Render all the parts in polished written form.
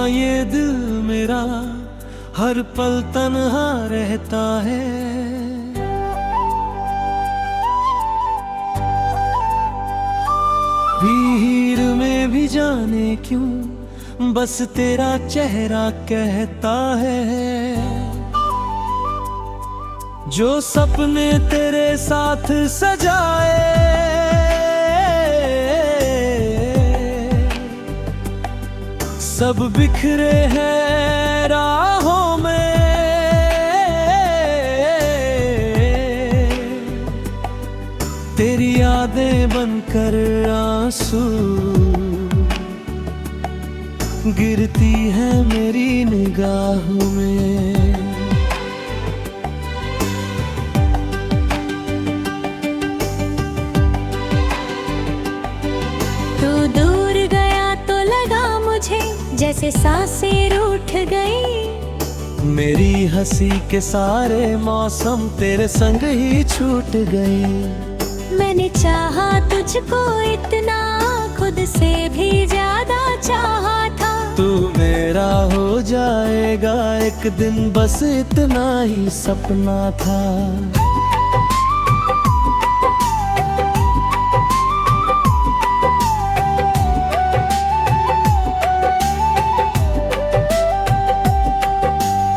ये दिल मेरा हर पल तन्हा रहता है। भीड़ में भी जाने क्यों बस तेरा चेहरा कहता है। जो सपने तेरे साथ सजाए सब बिखरे हैं राहों में। तेरी यादें बनकर आंसू गिरती है मेरी निगाहों में। तू दूर गया तो लगा मुझे जैसे सांसें रूठ गई। मेरी हंसी के सारे मौसम तेरे संग ही छूट गए। मैंने चाहा तुझको इतना, खुद से भी ज्यादा चाहा था। तू मेरा हो जाएगा एक दिन, बस इतना ही सपना था।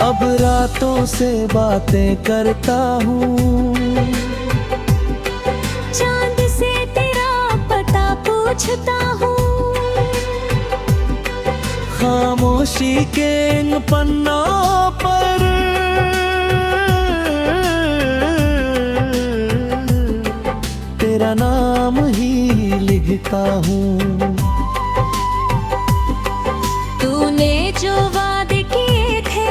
अब रातों से बातें करता हूँ, चांद से तेरा पता पूछता हूँ। खामोशी के इन पन्नों पर तेरा नाम ही लिखता हूँ। तूने जो वादे किए थे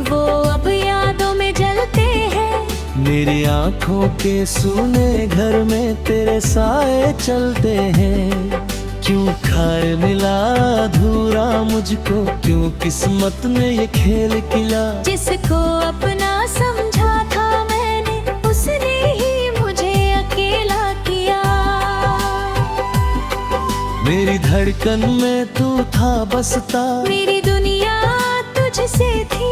वो अब यादों में जलते हैं। मेरी आंखों के सूने घर में तेरे साए चलते हैं। क्यों खाए मिला अधूरा मुझको, क्यों किस्मत ने ये खेल किया। जिसको अपना समझा था मैंने, उसने ही मुझे अकेला किया। मेरी धड़कन में तू था बसता, मेरी दुनिया तुझसे थी।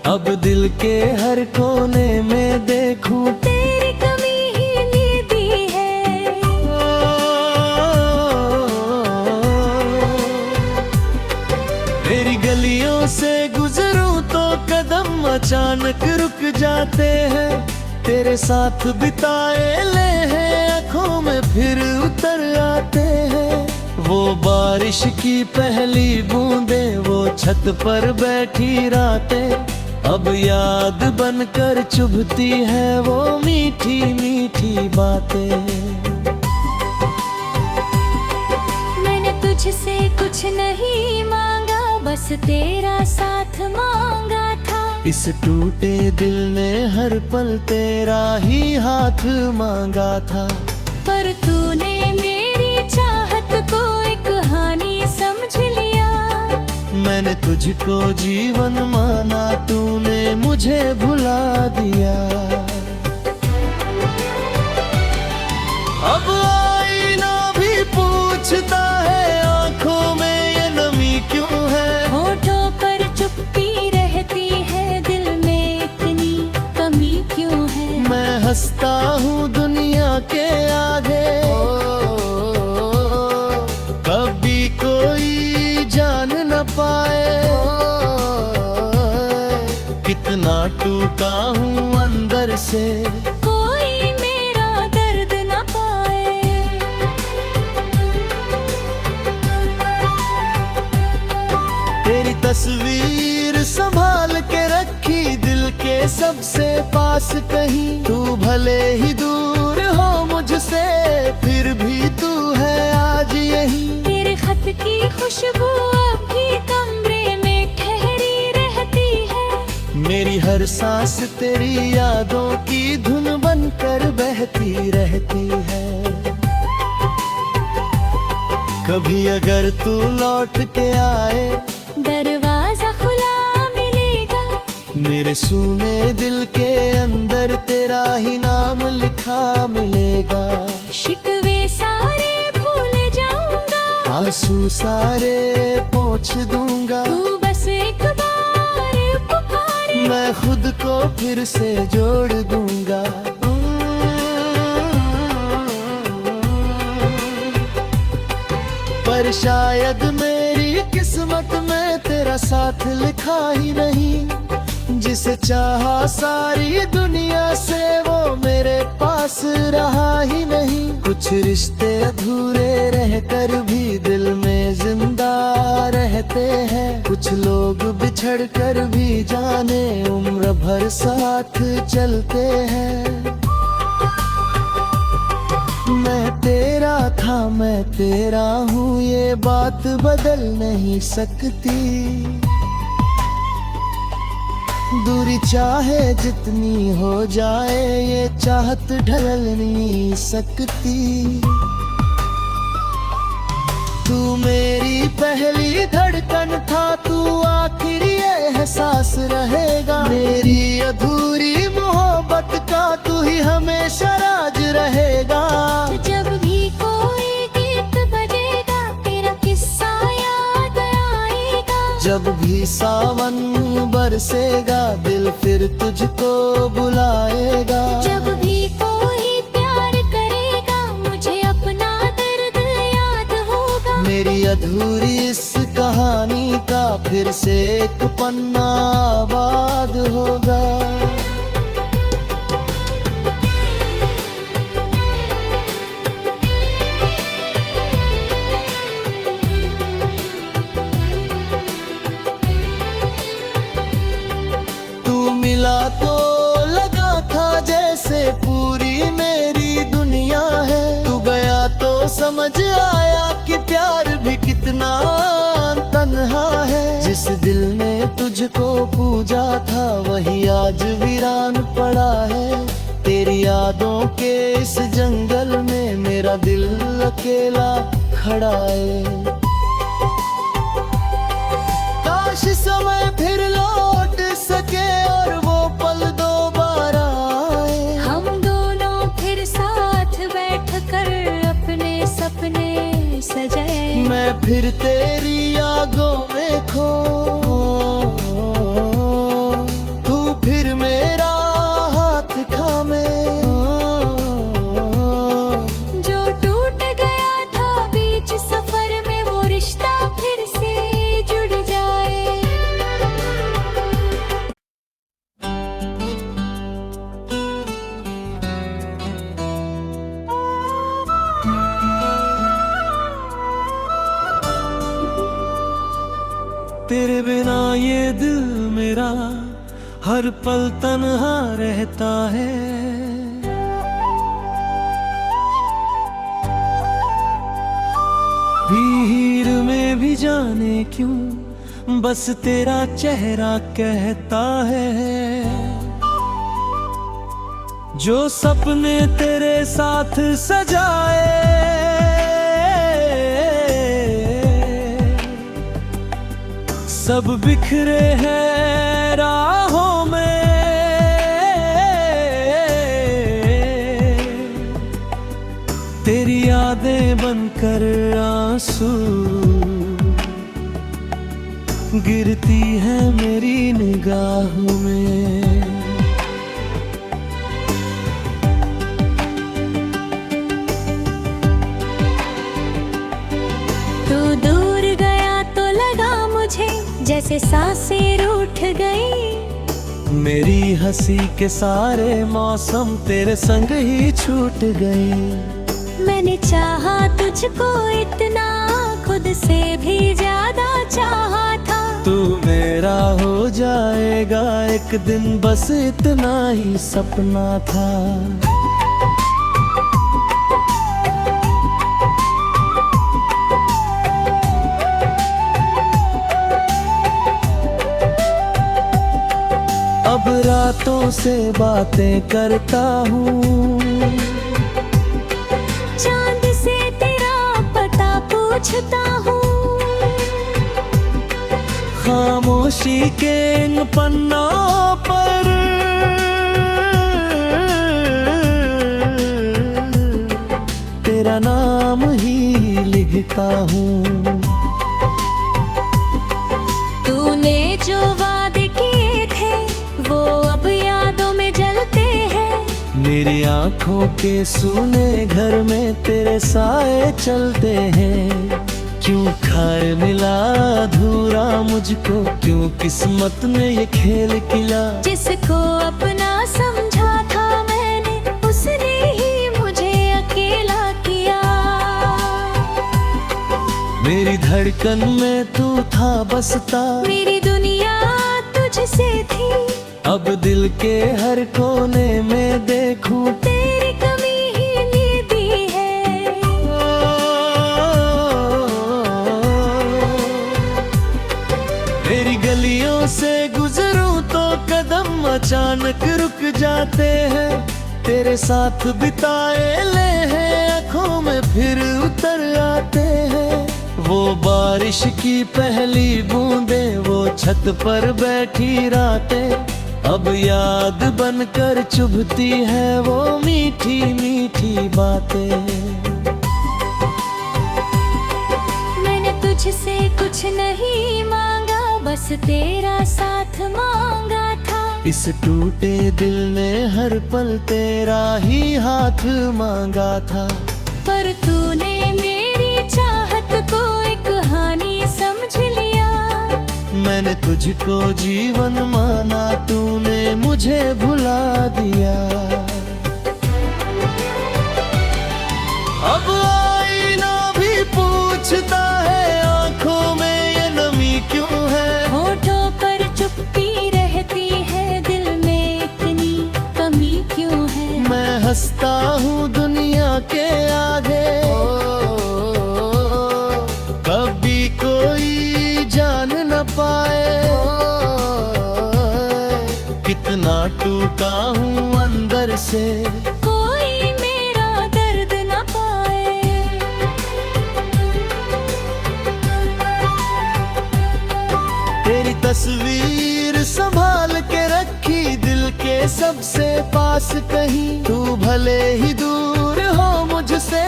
अब दिल के हर कोने में देखूं तेरी कमी ही नीदी है। मेरी गलियों से गुजरूं तो कदम अचानक रुक जाते हैं। तेरे साथ बिताए ले हैं आँखों में फिर उतर आते हैं। वो बारिश की पहली बूंदें, वो छत पर बैठी रातें, अब याद बनकर चुभती है वो मीठी मीठी बातें। मैंने तुझसे कुछ नहीं मांगा, बस तेरा साथ मांगा था। इस टूटे दिल ने हर पल तेरा ही हाथ मांगा था। पर तूने मेरी चाहत को एक हानि समझ लिया। मैंने तुझको जीवन माना, तूने मुझे भुला दिया। अब आईना भी पूछता है आंखों में ये नमी क्यों है। होठों पर चुप्पी रहती है, दिल में इतनी कमी क्यों है। मैं हंसता हूँ दुनिया के आगे, कभी कोई जान न पाए। कितना टूटा हूँ अंदर से, कोई मेरा दर्द न पाए। तेरी तस्वीर संभाल के रखी दिल के सबसे पास कहीं। तू भले ही दूर हो मुझसे, फिर भी तू है आज यहीं। तेरे खत की खुशबू अब भी कमरे में ठहरी रहती है। मेरी हर सांस तेरी यादों की धुन बनकर बहती रहती है। कभी अगर तू लौट के आए, दरवाजा खुला मिलेगा। मेरे सूने दिल के अंदर तेरा ही नाम लिखा मिलेगा। शिकवे सारे भूल जाऊंगा, आंसू सारे पोंछ दूंगा। तू बस एक बार पुकारे, मैं खुद को फिर से जोड़ दूंगा। पर शायद मेरी किस्मत में तेरा साथ लिखा ही नहीं। जिसे चाहा सारी दुनिया से वो मेरे पास रहा ही नहीं। कुछ रिश्ते अधूरे रहकर भी दिल में जिंदा रहते हैं। कुछ लोग बिछड़ कर भी जाने उम्र भर साथ चलते हैं। मैं तेरा था, मैं तेरा हूँ, ये बात बदल नहीं सकती। दूरी चाहे जितनी हो जाए, ये चाहत ढल नहीं सकती। तू मेरी पहली धड़कन था, तू आखिरी एहसास रहेगा। मेरी अधूरी मोहब्बत का तू ही हमेशा राज रहेगा। जब भी कोई गीत बजेगा, तेरा किस्सा याद आएगा। जब भी सावन बरसेगा, दिल फिर तुझको बुलाएगा। जब भी कोई प्यार करेगा, मुझे अपना दर्द याद होगा। मेरी अधूरी इस कहानी का फिर से एक पन्ना आबाद होगा। मिला तो लगा था जैसे पूरी मेरी दुनिया है। तू गया तो समझ आया कि प्यार भी कितना तन्हा है। जिस दिल ने तुझको पूजा था, वही आज वीरान पड़ा है। तेरी यादों के इस जंगल में मेरा दिल अकेला खड़ा है। काश समय फिर लौट सके और वो पल दोबारा आए। हम दोनों फिर साथ बैठकर अपने सपने सजाए। मैं फिर तेरी यादों में खो, तू फिर मेरा हाथ थामे। जो टूट गया था बीच सफर में, वो रिश्ता फिर से जुड़ जाए। तेरे बिना ये दिल मेरा हर पल तन्हा रहता है। भीड़ में भी जाने क्यों बस तेरा चेहरा कहता है। जो सपने तेरे साथ सजाए, सब बिखरे हैं राहों में। तेरी यादें बनकर आंसू गिरती है मेरी निगाहों में। तू दूर गया तो लगा मुझे जैसे सांसें रूठ गई। मेरी हंसी के सारे मौसम तेरे संग ही छूट गई। मैंने चाहा तुझको इतना, खुद से भी ज्यादा चाहा था। तू मेरा हो जाएगा एक दिन, बस इतना ही सपना था। अब रातों से बातें करता हूँ, चांद से तेरा पता पूछता हूँ। खामोशी के इन पन्नों पर तेरा नाम ही लिखता हूँ। तूने तेरी आंखों के सूने घर में तेरे साए चलते हैं। क्यों खाए मिला अधूरा मुझको, क्यों किस्मत ने ये खेल किया। जिसको अपना समझा था मैंने, उसने ही मुझे अकेला किया। मेरी धड़कन में तू था बसता, मेरी दुनिया तुझसे थी। अब दिल के हर कोने में देखूं तेरी कमी ही नीदी है। तेरी गलियों से गुजरूं तो कदम अचानक रुक जाते हैं। तेरे साथ बिताए ले हैं आँखों में फिर उतर आते हैं। वो बारिश की पहली बूंदें, वो छत पर बैठी रातें, अब याद बनकर चुभती है वो मीठी मीठी बातें। मैंने तुझसे कुछ नहीं मांगा, बस तेरा साथ मांगा था। इस टूटे दिल ने हर पल तेरा ही हाथ मांगा था। पर तूने मेरी चाहत को एक हानि समझ लिया। मैंने तुझको जीवन माना, तूने मुझे भुला दिया। अब आईना भी पूछता है आंखों में ये नमी क्यों है। होठों पर चुप्पी रहती है, दिल में इतनी कमी क्यों है। मैं हंसता हूँ दुनिया के आगे, कभी कोई जान न पाए कितना टूटा हूँ अंदर से। कोई मेरा दर्द न पाए। तेरी तस्वीर संभाल के रखी दिल के सबसे पास कहीं। तू भले ही दूर हो मुझसे,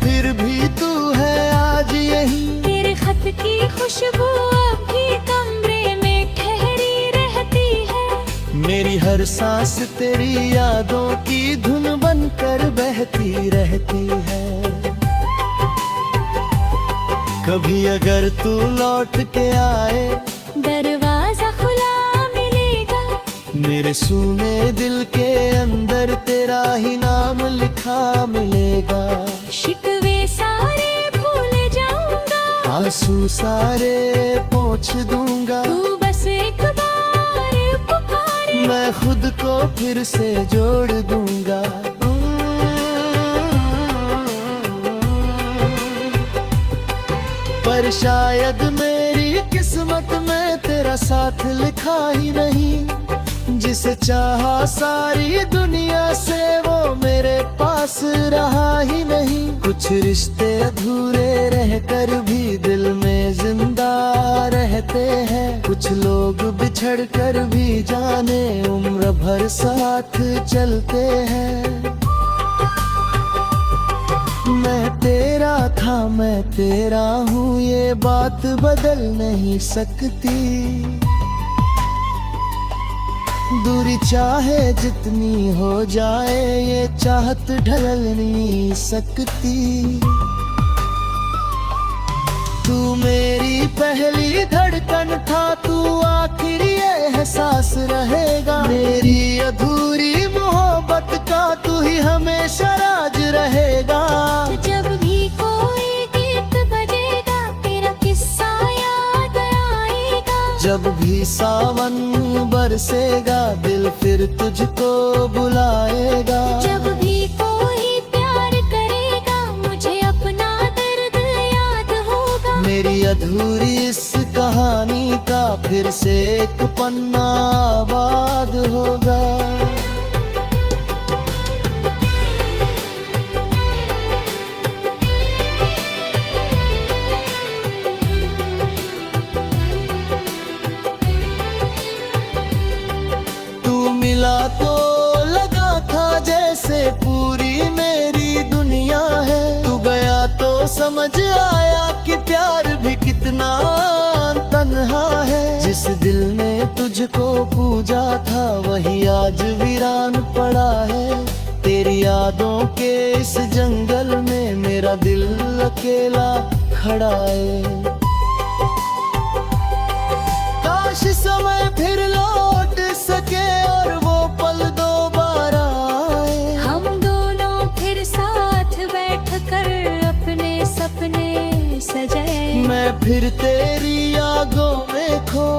फिर भी तू है आज यहीं। तेरे खत की खुशबू अब भी कमरे में ठहरी रहती है। मेरी हर सांस तेरी यादों की धुन बनकर बहती रहती है। कभी अगर तू लौट के आए, दरवाजा खुला मिलेगा। मेरे सूने दिल के अंदर तेरा ही नाम लिखा मिलेगा। शिकवे सारे भूल जाऊंगा, आंसू सारे पोंछ दूंगा। तू बस एक बार पुकारे, मैं खुद को फिर से जोड़ दूंगा। पर शायद मेरी किस्मत में तेरा साथ लिखा ही नहीं। जिसे चाहा सारी दुनिया से वो मेरे पास रहा ही नहीं। कुछ रिश्ते अधूरे रहकर भी दिल में जिंदा रहते हैं। कुछ लोग बिछड़ कर भी जाने उम्र भर साथ चलते हैं। मैं तेरा था, मैं तेरा हूँ, ये बात बदल नहीं सकती। दूरी चाहे जितनी हो जाए, ये चाहत ढल नहीं सकती। तू मेरी पहली धड़कन था, तू आखिरी एहसास रहेगा। मेरी अधूरी मोहब्बत का तू ही हमेशा राज रहेगा। जब भी कोई गीत बजेगा, तेरा किस्सा याद आएगा। जब भी सावन बरसेगा, दिल फिर तुझको बुलाएगा। जब भी कोई प्यार करेगा, मुझे अपना दर्द याद होगा। मेरी अधूरी इस कहानी का फिर से एक पन्ना आबाद होगा। मिला तो लगा था जैसे पूरी मेरी दुनिया है। तू गया तो समझ आया कि प्यार भी कितना तन्हा है। जिस दिल ने तुझको पूजा था, वही आज वीरान पड़ा है। यादों के इस जंगल में मेरा दिल अकेला खड़ा है। काश समय फिर लौट सके और वो पल दोबारा आए। हम दोनों फिर साथ बैठकर अपने सपने सजाए। मैं फिर तेरी यादों में खो